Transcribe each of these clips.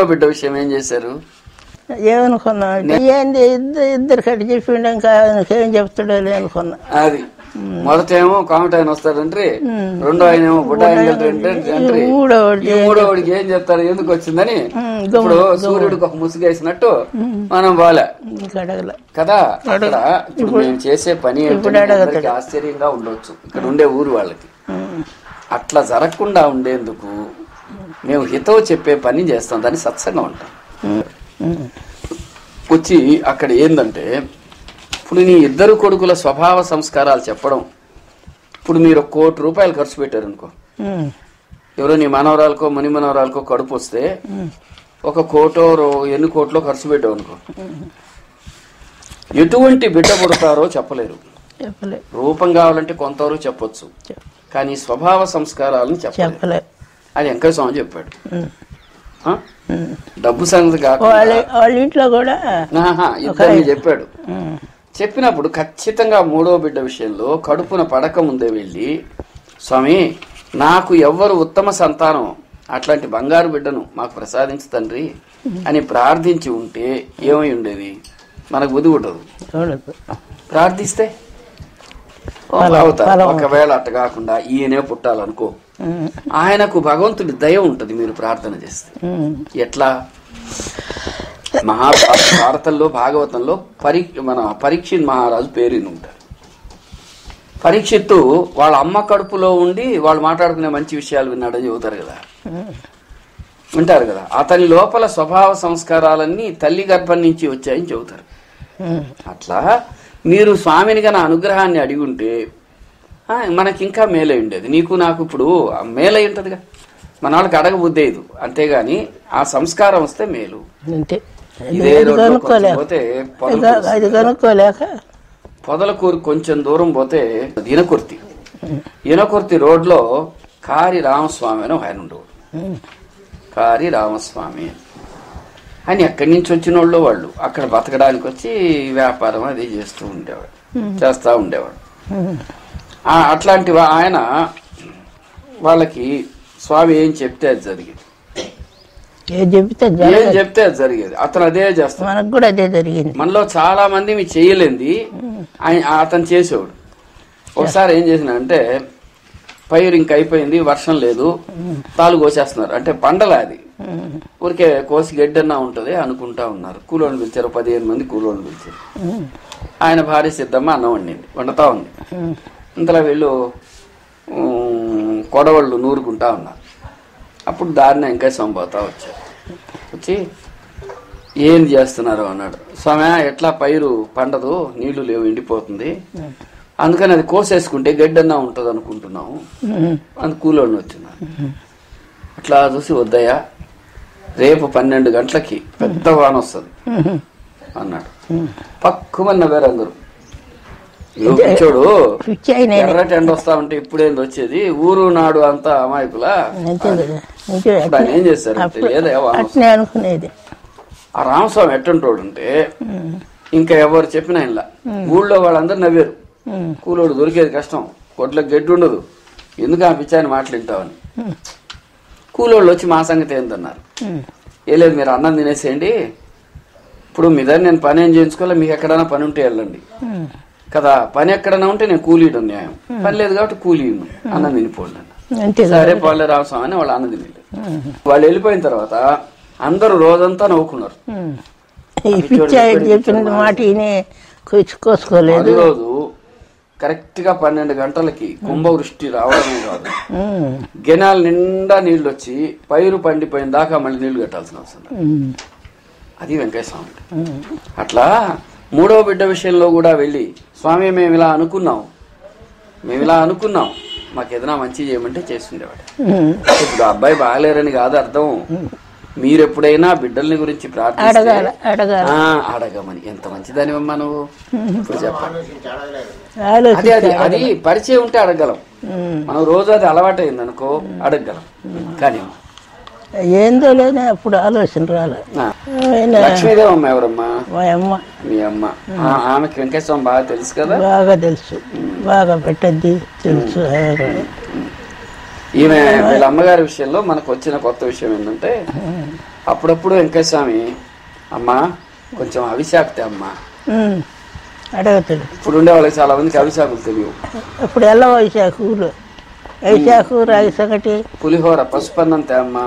మూడో బిడ్డ విషయం ఏం చేశారు? ఏమనుకున్నా ఏంది ఇద్దరు కట్టి చెప్పిండు, ఇంకా ఏం చెప్తాడో అనుకున్నా. అది మొదటేమో కామెట్ ఆయన వస్తాడంటే, రెండో ఆయన ఏమో బుడ్డ ఆయన మూడోడికి ఏం చెప్తాడు, ఎందుకు వచ్చిందని. ఇప్పుడు సూర్యుడికి ఒక ముసుగేసినట్టు మనం బాలే కదా. అక్కడ ఇప్పుడు మేము చేసే పని ఆశ్చర్యంగా ఉండొచ్చు ఇక్కడ ఉండే ఊరు వాళ్ళకి. అట్లా జరగకుండా ఉండేందుకు మేము హితవు చెప్పే పని చేస్తాం, దాన్ని సత్సంగం అంటాం. వచ్చి అక్కడ ఏందంటే, ఇప్పుడు నీ ఇద్దరు కొడుకుల స్వభావ సంస్కారాలు చెప్పడం. ఇప్పుడు మీరు 1 కోటి రూపాయలు ఖర్చు పెట్టారు అనుకో, ఎవరో నీ మనవరాలకో మని మనవరాలకో కడుపు వస్తే 1 కోటో ఎన్ని కోట్లో ఖర్చు పెట్టావు అనుకో, ఎటువంటి బిడ్డ పుడతారో చెప్పలేరు. రూపం కావాలంటే కొంతవరకు చెప్పొచ్చు, కానీ స్వభావ సంస్కారాలను చెప్పలేరు. అది వెంకట స్వామి చెప్పాడు. డబ్బు సంగతి కాకుండా ఇంట్లో కూడా ఇద్దరిని చెప్పాడు. చెప్పినప్పుడు ఖచ్చితంగా మూడో బిడ్డ విషయంలో కడుపున పడక ముందే వెళ్ళి, స్వామి నాకు ఎవ్వరు ఉత్తమ సంతానం, అట్లాంటి బంగారు బిడ్డను మాకు ప్రసాదించు తండ్రి అని ప్రార్థించి ఉంటే ఏమై ఉండేది? మనకు బుద్ధి ఉండదు. ప్రార్థిస్తే అవుతారు. ఒకవేళ అట్ట కాకుండా ఈయనే పుట్టాలనుకో, ఆయనకు భగవంతుడి దయ ఉంటుంది మీరు ప్రార్థన చేస్తే. ఎట్లా? భారతంలో భాగవతంలో మన పరీక్షిత్ మహారాజు పేరు ఉంటారు. పరీక్షిత్తు వాళ్ళ అమ్మ కడుపులో ఉండి వాళ్ళు మాట్లాడుకునే మంచి విషయాలు విన్నాడని చెబుతారు కదా, వింటారు కదా. అతని లోపల స్వభావ సంస్కారాలన్నీ తల్లి గర్భం నుంచి వచ్చాయని చెబుతారు. అట్లా మీరు స్వామిని గన అనుగ్రహాన్ని అడిగి ఉంటే మనకి ఇంకా మేలై ఉండేది. నీకు నాకు ఇప్పుడు మేలై ఉంటదిగా, మన వాళ్ళకి అడగబుద్దేదు. అంతేగాని ఆ సంస్కారం వస్తే మేలు. ఇదే పోతే పొదలకూరు కొంచెం దూరం పోతే ఈనకుర్తి రోడ్లో కారి రామస్వామి అని ఆయన ఉండేవాడు. కారి రామస్వామి అని ఎక్కడి నుంచి వచ్చిన వాళ్ళు అక్కడ బతకడానికి వచ్చి వ్యాపారం అది చేస్తా ఉండేవాడు. అట్లాంటి ఆయన వాళ్ళకి స్వామి ఏం చెప్తే అది జరిగేది, ఏం చెప్తే అది జరిగేది. అతను అదే చేస్తాడు. మనకు కూడా అదే జరిగింది. మనలో చాలా మంది మీ చేయలేంది అతను చేసేవాడు. ఒకసారి ఏం చేసిన అంటే, పైరు ఇంక అయిపోయింది, వర్షం లేదు, తాలు కోసేస్తున్నారు. అంటే పండల అది ఊరికే కోసి గడ్డన్నా ఉంటది అనుకుంటా ఉన్నారు. కూలోళ్ళు పిలిచారు, 15 మంది కూలోళ్ళు పిలిచారు. ఆయన భార్య సిద్ధమ్మ అన్నం వండుతా ఉంది. ఇంతలో వీళ్ళు కొడవళ్ళు నూరుకుంటా ఉన్నారు. అప్పుడు దారిన ఇంకా సంపోతా వచ్చారు. వచ్చి ఏం చేస్తున్నారు అన్నాడు. స్వామి ఎట్లా పైరు పండదు, నీళ్లు లేవు, ఎండిపోతుంది, అందుకని అది కోసేసుకుంటే గడ్డన్నా ఉంటది అనుకుంటున్నాము అని కూలోళ్ళు వచ్చిన్నారు. అట్లా చూసి, వద్దయ్యా రేపు 12 గంటలకి పెద్ద వాన వస్తుంది అన్నాడు. పక్కుమన్న వేరు అందరూ. చూడు ఎర్రటి ఎండ వస్తా ఉంటే ఇప్పుడేంది వచ్చేది, ఊరు నాడు అంతా అమాయకులా. ఏం చేస్తారు అనుకునేది. ఆ రామస్వామి ఎట్టంటోడు అంటే ఇంకా ఎవరు చెప్పినా ఇలా ఊళ్ళో వాళ్ళందరూ నవ్వారు. కూలోడు దొరికేది కష్టం, కొట్లకు గడ్డి ఉండదు, ఎందుకు ఆ పిచ్చాని మాటలు వింటావని. కూలోళ్ళు వచ్చి మా సంగతి ఏంటన్నారు. ఏ లేదు, మీరు అన్నం తినేసేయండి, ఇప్పుడు మీ దగ్గర నేను పని ఏం చేయించుకోవాలి, మీకు ఎక్కడైనా పని ఉంటే వెళ్ళండి కదా. పని ఎక్కడైనా ఉంటే నేను కూలీయడం న్యాయం, పని లేదు కాబట్టి కూలీ అన్నం తినిపోండి అన్న. సరే పోలే రామస్వామి అని వాళ్ళు అన్నం తినలేదు. వాళ్ళు వెళ్ళిపోయిన తర్వాత అందరూ రోజంతా నవ్వుకున్నారు. అది రోజు కరెక్ట్ గా 12 గంటలకి కుంభవృష్టి రావడమే కాదు, గెనాల నిండా నీళ్లు వచ్చి పైరు పండిపోయిన దాకా మళ్ళీ నీళ్లు కట్టాల్సిన అవసరం. అది వెంకయ్య స్వామి. అట్లా మూడో బిడ్డ విషయంలో కూడా వెళ్ళి, స్వామి మేము ఇలా అనుకున్నాం, మాకు ఏదైనా మంచి చేయమంటే చేస్తుండేవాడు. ఇప్పుడు అబ్బాయి బాగలేరని కాదు అర్థం, మీరెప్పుడైనా బిడ్డల్ని గురించి ప్రార్థిస్తే అడగమని. ఎంత మంచిదానివమ్మా నువ్వు, ఇప్పుడు చెప్పాలి. అది పరిచయం ఉంటే అడగలం, మనం రోజు అది అలవాటైంది అనుకో అడగగలం. కానీ ఏందో లేని అప్పుడు ఆలోచన రాలేదు. లక్ష్మీదేవమ్మ ఎవరమ్మా? మీ అమ్మ. ఆమెకి వెంకటేశ్వరం బాగా తెలుసు కదా? బాగా తెలుసు, బాగా పెట్టద్ది తెలుసు. ఈమె వీళ్ళ అమ్మగారి విషయంలో మనకు వచ్చిన కొత్త విషయం ఏంటంటే, అప్పుడప్పుడు వెంకటస్వామి అమ్మా కొంచెం అవిశాఖతే అమ్మా అడగతాడు. ఇప్పుడు ఉండే వాళ్ళకి చాలా మందికి అవిశాఖలు తెలియవు. ఇప్పుడు ఎలా వైశాఖలు వైశాఖ రాగి సంగటి పులిహోర పసుపన్నం తేమ్మా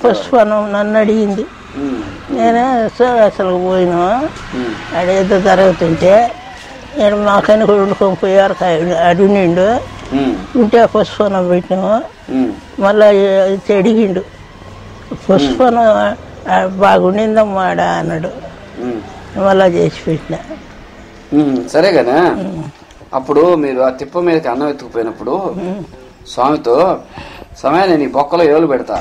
పుష్పనం నన్ను అడిగింది. నేను అసలు పోయినా అడేదో జరుగుతుంటే నేను మా కనుక వండుకొని పోయారు అడిగిండు ఉంటే పుష్పనం పెట్టినాము. మళ్ళీ అడిగిండు పుష్పనం బాగుండిందమ్మా ఆడ అన్నాడు. మళ్ళా చేసి పెట్టినా. సరే కదా. అప్పుడు మీరు ఆ తిప్ప మీదకి అన్నం ఎత్తుకుపోయినప్పుడు స్వామితో సమయాన్ని నీ బొక్కలో ఏలు పెడతా,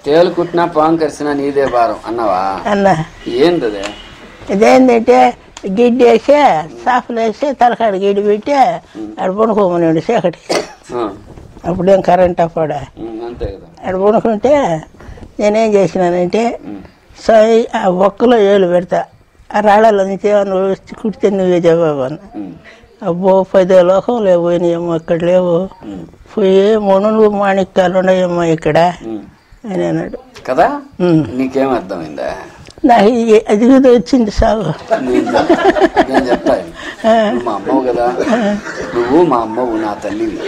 తేలు కుట్టినా పాము కరిసినా నీదే భారం అన్నావా? అన్నా. ఏంది అదే? ఇదేంటంటే గిడ్డి వేసి సాఫలు వేసి తలకాడ గిడ్డి పెట్టి ఆడ పడుకోమన్నాడు చీకటికి. అప్పుడేం కరెంట్ అప్పుడా అంతే కదా. ఆడ పడుకుంటే నేనేం చేసినానంటే ఆ బొక్కలో ఏలు పెడతా, ఆ రాళ్ళలో నుంచి నువ్వు కుడితే నువ్వే జవాబు అన్న. అబ్బో 10 లోకం లేవు పోయినాయేమో ఇక్కడ లేవు, పోయి మునులు మాణిక్యాలు ఉన్నాయేమో ఇక్కడ అని అన్నాడు కదా. నీకేం అర్థమైందా? నాకు అది వచ్చింది సాగు. నేను చెప్తాను, మా అమ్మవు కదా, నువ్వు మా అమ్మవు నా తల్లివి.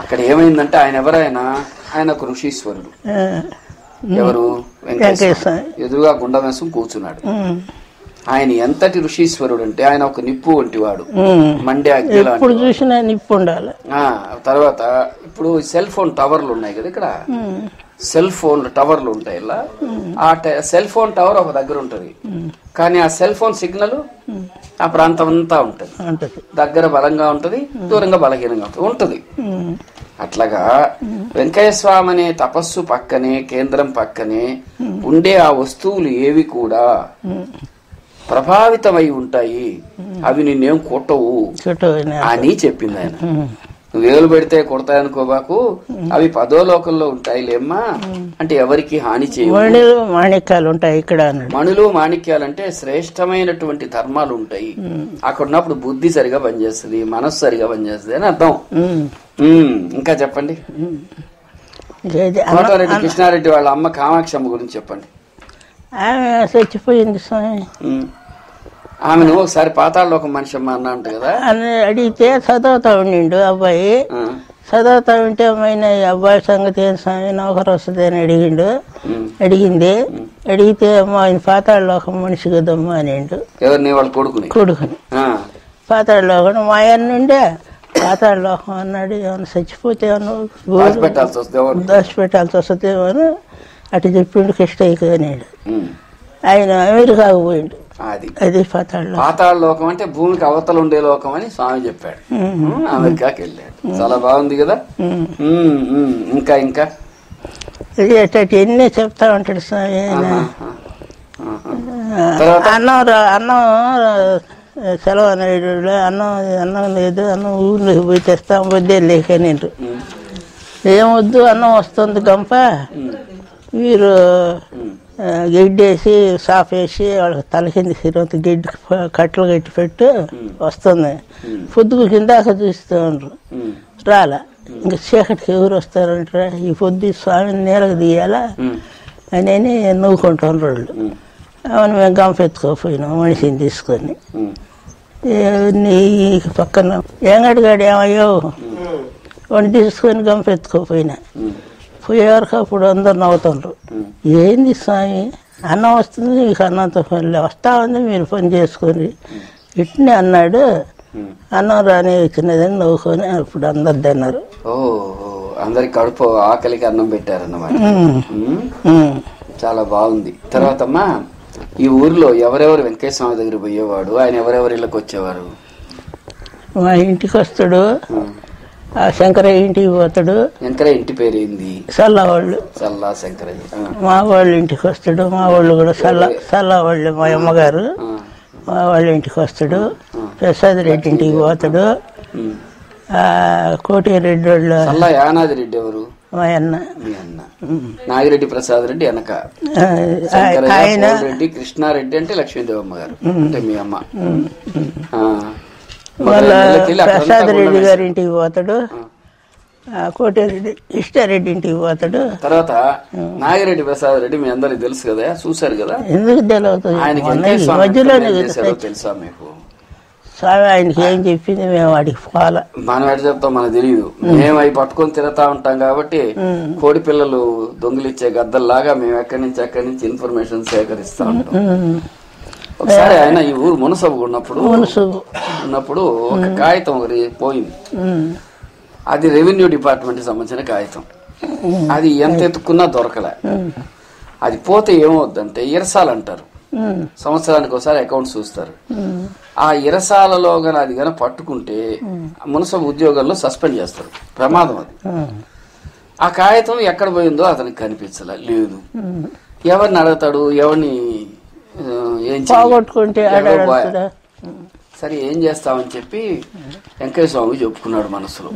అక్కడ ఏమైందంటే ఆయన ఎవరైనా ఆయన ఒక ఋషీశ్వరుడు. ఎవరు? వెంకటేశ్వర. ఎదురుగా గుండవేశం కూర్చున్నాడు. ఆయన ఎంతటి ఋషీశ్వరుడు అంటే ఆయన ఒక నిప్పు వంటి వాడు, మండే అగ్నిలో. ఇప్పుడు చూసినా నిప్పు ఉండాలి. తర్వాత ఇప్పుడు సెల్ ఫోన్ టవర్లు ఉన్నాయి కదా, ఇక్కడ సెల్ ఫోన్ టవర్లు ఉంటాయి. ఇలా ఆ సెల్ ఫోన్ టవర్ ఒక దగ్గర ఉంటది, కానీ ఆ సెల్ ఫోన్ సిగ్నల్ ఆ ప్రాంతం అంతా ఉంటది. దగ్గర బలంగా ఉంటది, దూరంగా బలహీనంగా ఉంటది. అట్లాగా వెంకయ్య స్వామి అనే తపస్సు పక్కనే, కేంద్రం పక్కనే ఉండే ఆ వస్తువులు ఏవి కూడా ప్రభావితమై ఉంటాయి, అవి నిన్నేం కొట్టవు అని చెప్పింది ఆయన. వేలు పెడితే కొడతాయనుకోబాకు, అవి 10వ లోకంలో ఉంటాయి లేమ్మా అంటే ఎవరికి హాని చేయవు. మాణిక్యాలు ఉంటాయి ఇక్కడ. మణులు మాణిక్యాలంటే శ్రేష్టమైనటువంటి ధర్మాలు ఉంటాయి. అక్కడ ఉన్నప్పుడు బుద్ధి సరిగా పనిచేస్తుంది, మనస్సు సరిగా పనిచేస్తుంది అని అర్థం. ఇంకా చెప్పండి. కోటారెడ్డి కృష్ణారెడ్డి వాళ్ళ అమ్మ కామాక్షమ్మ గురించి చెప్పండి. ఆమె చచ్చిపోయింది స్వామి. ఆమెను ఒకసారి పాతాళ ఒక మనిషి అమ్మ అన్న అంట కదా అని అడిగితే చదువుతా ఉండిండు అబ్బాయి. చదువుతా ఉంటే అమ్మాయిన అబ్బాయి సంగతి ఏం స్వామి నౌకరు వస్తుంది అని అడిగింది. అడిగితే అమ్మా ఆయన పాతాళలో ఒక మనిషి కదమ్మా అనిండు. ఎవరిని? వాళ్ళ కొడుకుని. పాతాళలోకం మా ఆయన నుండే పాతాళలోకం అన్నాడు. ఏమన్నా చచ్చిపోతే దాచిపెట్టాల్సి వస్తుందేమో అని అటు చెప్పిండు కృష్ణయ్యకి అనిండు. ఆయన అమెరికాకు పోయిండు. అది పాతాళ లోకం అంటే భూమికి అవతల ఉండే లోకం అని స్వామి చెప్పాడు. అమెరికాకి వెళ్ళాడు. చాలా బాగుంది కదా. ఇంకా ఇంకా ఎన్ని చెప్తా ఉంటాడు స్వామి. అన్నం సెలవు అనేది అన్నం లేదు, అన్నం ఊర్లోకి పోయి తెస్తాం వద్దే లేక నేను ఏమొద్దు అన్నం వస్తుంది గంప, మీరు గిడ్డేసి సాఫ్ వేసి వాళ్ళకి తల కింద సిరంత గిడ్డి కట్టలు కట్టి పెట్టు వస్తుంది. పొద్దుకు కిందాక చూస్తూ ఉండరు రాలా. ఇంకా చీకటికి ఎవరు వస్తారంటారా, ఈ పొద్దు స్వామిని నీళ్ళకి తీయాలా అని నవ్వుకుంటారు వాళ్ళు. అవును మేము గంప ఎత్తుకోపోయినాం మనిషిని తీసుకొని. నీ పక్కన ఏంగడిగాడు ఏమయ్యో వాడిని తీసుకొని గంప ఎత్తుకోపోయినా. పోయేవరకు అప్పుడు అందరు నవ్వుతుండ్రు. ఏంది స్వామి అన్నం వస్తుంది మీకు అన్నంతో పని వస్తా ఉంది మీరు పని చేసుకొని ఇట్నే అన్నాడు. అన్నం రాని వచ్చినదని నవ్వుకొని అప్పుడు అందరు తిన్నారు. అందరికి కడుపు ఆకలికి అన్నం పెట్టారన్నమాట. చాలా బాగుంది. తర్వాత అమ్మా ఈ ఊర్లో ఎవరెవరు వెంకయ్య స్వామి దగ్గర పోయేవాడు? ఆయన ఎవరెవరి ఇళ్ళకి వచ్చేవారు? మా ఇంటికి వస్తాడు, ఆ శంకరయ్య ఇంటికి పోతాడు. శంకరయ్య ఇంటి పేరు ఏంది? సల్లావాళ్ళు. సల్లా శంకరయ్య. మా వాళ్ళ ఇంటికి వస్తాడు. మా వాళ్ళు కూడా సల్లావాళ్ళు. మా అమ్మగారు మా వాళ్ళ ఇంటికి వస్తాడు. ప్రసాద్ రెడ్డి ఇంటికి పోతాడు. కోటిరెడ్డి వాళ్ళు. సల్లా యానాది రెడ్డి ఎవరు? మా అన్న. మీ అన్న నాగిరెడ్డి ప్రసాద్ రెడ్డి వెనక రెడ్డి. కృష్ణారెడ్డి అంటే లక్ష్మీదేవమ్మ గారు అంటే మీ అమ్మ. ప్రసాద్ రెడ్డి గారి ఇంటికి పోతాడు. కోటారెడ్డి ఇష్టారెడ్డి ఇంటికి పోతాడు. తర్వాత నాగిరెడ్డి ప్రసాద్ రెడ్డి మీ అందరికి తెలుసు కదా, చూశారు కదా. ఎందుకు తెలియదు? ఆయనకి మధ్యలోనే తెలుసా మీకు? స్వామి ఆయనకి ఏం చెప్పింది మేము వాడికి పోవాలా. మనం ఎట్లా చెప్తాం మనకు తెలియదు. మేము అవి పట్టుకొని తిరుగుతా ఉంటాం కాబట్టి కోడి పిల్లలు దొంగిలిచ్చే గద్దల్లాగా మేము ఎక్కడి నుంచి ఇన్ఫర్మేషన్ సేకరిస్తా ఉంటాం. ఒకసారి ఆయన ఈ ఊరు మునసబు ఉన్నప్పుడు ఒక కాగితం ఒకటి పోయింది. అది రెవెన్యూ డిపార్ట్మెంట్ కి సంబంధించిన కాగితం. అది ఎంత ఎత్తుకున్నా దొరకలే. అది పోతే ఏమవుద్దంటే ఇరసాలు అంటారు, సంవత్సరానికి ఒకసారి అకౌంట్స్ చూస్తారు. ఆ ఇరసాలలో గాని అది గాని పట్టుకుంటే మున్సిపల్ ఉద్యోగాల్లో సస్పెండ్ చేస్తారు, ప్రమాదం అది. ఆ కాగితం ఎక్కడ పోయిందో అతనికి కనిపించలే, లేదు. ఎవరిని అడుగుతాడు, ఎవరిని ఏం పోగొట్టుకుంటే సరే ఏం చేస్తామని చెప్పి వెంకయ్య స్వామి చెప్పుకున్నాడు మనసులో.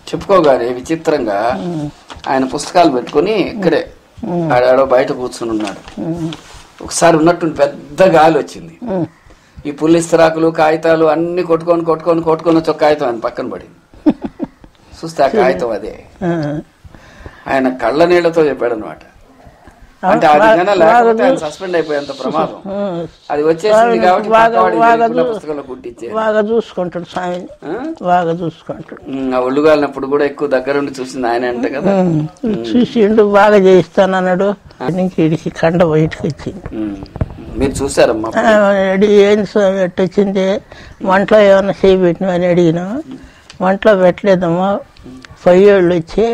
చెప్పుకోగానే విచిత్రంగా ఆయన పుస్తకాలు పెట్టుకుని ఇక్కడే ఆడాడో బయట కూర్చుని ఉన్నాడు. ఒకసారి ఉన్నట్టు పెద్ద గాలి వచ్చింది. ఈ పుల్లిస్తరాకులు కాగితాలు అన్ని కొట్టుకొని వచ్చి ఒక కాగితం ఆయన పక్కన పడింది. చూస్తే ఆ కాగితం అదే. ఆయన కళ్ళ నీళ్లతో చెప్పాడు అనమాట. అంటే అది లేకపోతే ఆయన సస్పెండ్ అయిపోయేంత ప్రమాదం. అది వచ్చేసింది కాబట్టి పుస్తకంలో కుట్టించే బాగా చూసుకుంటాడు స్వామి, బాగా చూసుకుంటాడు. ఆ ఒళ్ళుగాలినప్పుడు కూడా ఎక్కువ దగ్గరుండి చూసింది ఆయన అంట కదా. చూసిండు, బాగా చేయిస్తానన్నాడు. నుంచి ఇడికి కండ బయటకు వచ్చింది. మీరు చూసారమ్మా? ఏం స్వామి ఎట్టొచ్చింది, వంటలో ఏమన్నా చేయబెట్టినా అని అడిగినా. వంటలో పెట్టలేదమ్మా, 5 ఏళ్ళు వచ్చి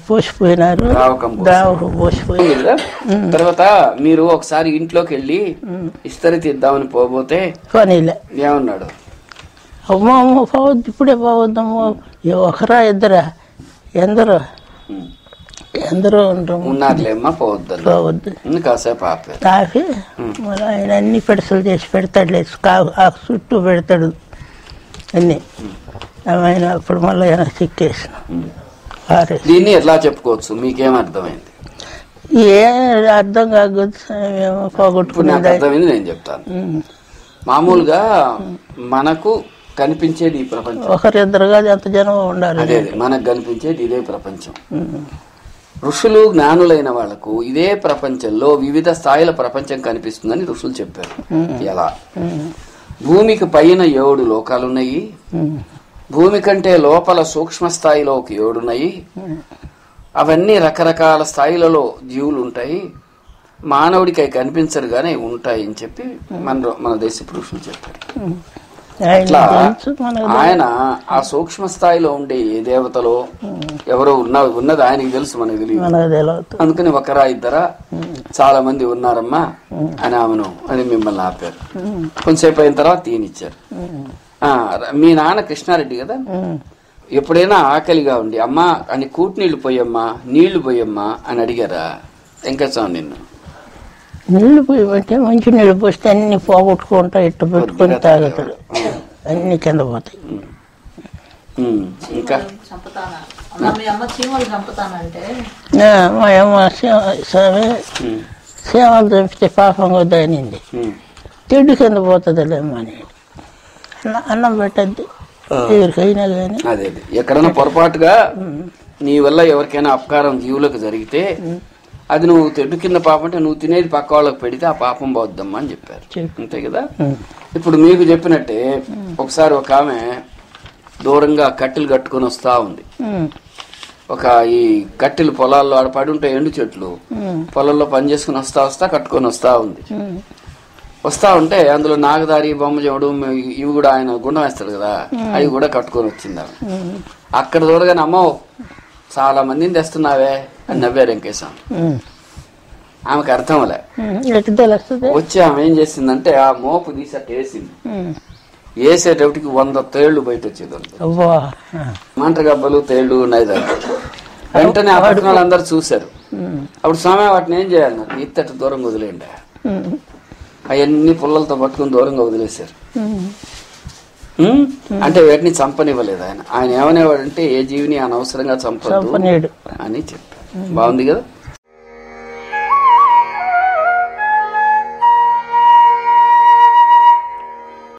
పోసిపోయినారు, పోసిపోయి. తర్వాత మీరు ఒకసారి ఇంట్లోకి వెళ్ళి ఇస్తరి తీద్దామని పోతే ఏమన్నాడు? అమ్మా పోవద్దు, ఇప్పుడే పోవద్దమ్మా, ఒకరా ఇద్దరా, ఎందరో ఉన్నారులేమ్మా, పోవద్దు కాసేపు ఆపి మళ్ళీ ఆయన అన్ని పెడసలు చేసి పెడతాడు, చుట్టూ పెడతాడు అన్ని. ఆయన అప్పుడు మళ్ళీ ఆయన చిక్కేసిన. దీన్ని ఎట్లా చెప్పుకోవచ్చు, మీకేం అర్థమైంది? ఏ అర్థం కాకూడదు, పోగొట్టుకునేది అర్థమైంది. నేను చెప్తాను. మామూలుగా మనకు కనిపించేది ఈ ప్రపంచం, ఒకరిద్దరుగా ఎంత జనం ఉండాలి, అదే మనకు కనిపించేది ఇదే ప్రపంచం. ఋషులు జ్ఞానులైన వాళ్లకు ఇదే ప్రపంచంలో వివిధ స్థాయిల ప్రపంచం కనిపిస్తుందని ఋషులు చెప్పారు. ఎలా? భూమికి పైన 7 లోకాలున్నాయి, భూమి కంటే లోపల సూక్ష్మ స్థాయిలో ఒక 7 ఉన్నాయి. అవన్నీ రకరకాల స్థాయిలలో జీవులు ఉంటాయి. మానవుడికి అవి కనిపించరు గానీ ఉంటాయి అని చెప్పి మన దేశ పురుషులు చెప్పారు. అట్లా ఆయన ఆ సూక్ష్మ స్థాయిలో ఉండే ఏ దేవతలో ఎవరో ఉన్నది ఆయనకి తెలుసు, మనకు తెలియదు. అందుకని ఒకరా ఇద్దరా చాలా మంది ఉన్నారమ్మా అని మిమ్మల్ని ఆపారు. కొంతసేపు అయిన తర్వాత తీనిచ్చారు. మీ నాన్న కృష్ణారెడ్డి కదా, ఎప్పుడైనా ఆకలిగా ఉండి అమ్మా అని కూటి నీళ్లు పోయమ్మా అని అడిగారా వెంకటస్వామి నిన్ను? నీళ్లు పోయమంటే మంచి నీళ్ళు పోస్తే అన్ని పోగొట్టుకుంటా ఇట్టు పెట్టుకుని తాగుతాడు, అన్ని కింద పోతాయి. ఇంకా మా అమ్మ స్వామి సేవలు చంపితే పాపం వద్ద అనింది. తిండి కింద పోతుందిలేమ్మా అని అన్నం పెట్టద్ది ఎవరికైనా కానీ. అదే ఎక్కడైనా పొరపాటుగా నీ వల్ల ఎవరికైనా అపకారం జీవులకు జరిగితే అది నువ్వు తెడ్డు కింద పాపం అంటే నువ్వు తినేది పక్క వాళ్ళకి పెడితే ఆ పాపం పోద్దమ్మా అని చెప్పారు. అంతే కదా. ఇప్పుడు మీకు చెప్పినట్టే ఒకసారి ఒక ఆమె దూరంగా కట్టెలు కట్టుకుని వస్తా ఉంది. ఈ కట్టెలు పొలాల్లో ఆడ పడి ఉంటాయి, ఎండు చెట్లు, పొలంలో పని చేసుకుని వస్తా కట్టుకొని వస్తా ఉంది. వస్తా ఉంటే అందులో నాగదారి, బొమ్మజముడు ఇవి కూడా ఆయన గుండం వేస్తాడు కదా, అవి కూడా కట్టుకొని వచ్చింది ఆమె. అక్కడ చూడగానే అమ్మో చాలా మందిని తెస్తున్నావే అని నవ్వారు వెంకటేశ్వరం. ఆమెకు అర్థంలే. వచ్చి ఆమె ఏం చేసిందంటే ఆ మోపు తీసి అట్టు వేసింది. వేసేటప్పటికి 100 తేళ్లు బయట వచ్చేది. మంటగబ్బలు తేళ్లు ఉన్నాయి దాంట్లో. వెంటనే ఆ పట్టిన వాళ్ళందరూ చూశారు. అప్పుడు స్వామి వాటిని ఏం చేయాలన్నారు, ఇత్తట దూరంగా వదిలేండి. అవన్నీ పుల్లలతో పట్టుకుని దూరంగా వదిలేశారు. అంటే వీటిని చంపనివ్వలేదు ఆయన. ఆయన ఏమనేవాడంటే ఏ జీవిని అనవసరంగా చంపదు అని చెప్పారు. బాగుంది కదా.